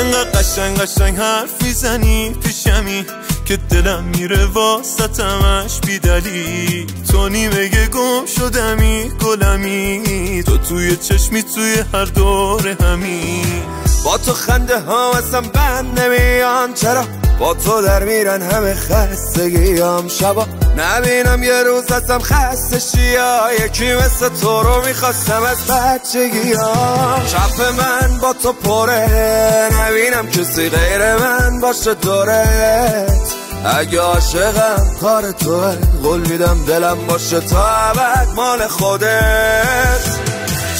انقدر قشنگ حرف میزنی پیشمی که دلم میره واسطمش بیدلی. تو نیمه گم شدمی گلمی، تو توی چشمی توی هر دور همی. با تو خنده ها اصلا بند نمیان، چرا با تو در میرن همه خستگیام. شبا نبینم یه روز ازم خسته شیا، یکی مثل تو رو میخواستم از بچگیام. شب من با تو پره، نبینم کسی غیر من باشه دورت. اگه عاشقم کار توه، قول میدم دلم باشه تا ابد مال خودت.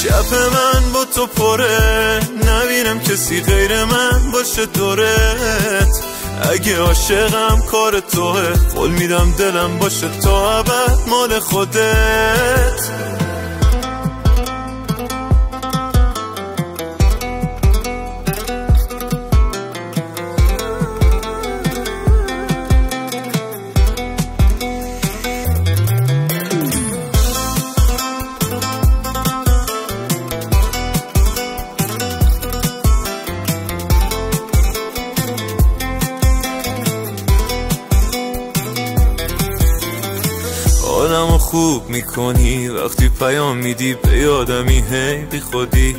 شب من با تو پره، نبینم کسی غیر من باشه دورت. اگه عاشقم کار توه، قول میدم دلم باشه تا ابد مال خودت. حالمو خوب میکنی وقتی پیام میدی به یادمی، هی بی خودی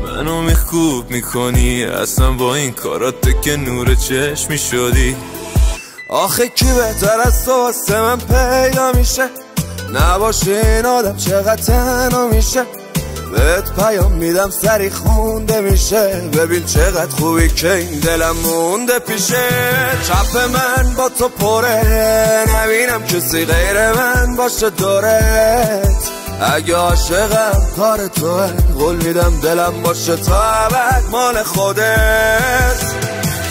منو میخوب میکنی. اصلا با این کارات که نور چشمی شدی. آخه کی بهتر از تو واسه من پیدا میشه، نباشه این آدم چقدر تنها میشه. بهت پیام میدم سری خونده میشه، ببین چقدر خوبی که این دلم مونده پیشه. چپ من با تو پره، نبینم کسی غیر من باشه دورت. اگه عاشقم کار توه، قول میدم دلم باشه تا ابد مال خودت.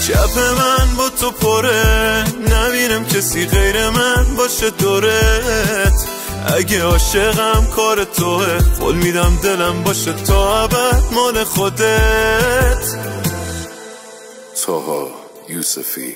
چپ من با تو پره، نبینم کسی غیر من باشه دورت. اگه عاشقم کار توه، قول میدم دلم باشه تا ابد مال خودت. طه یوسفی.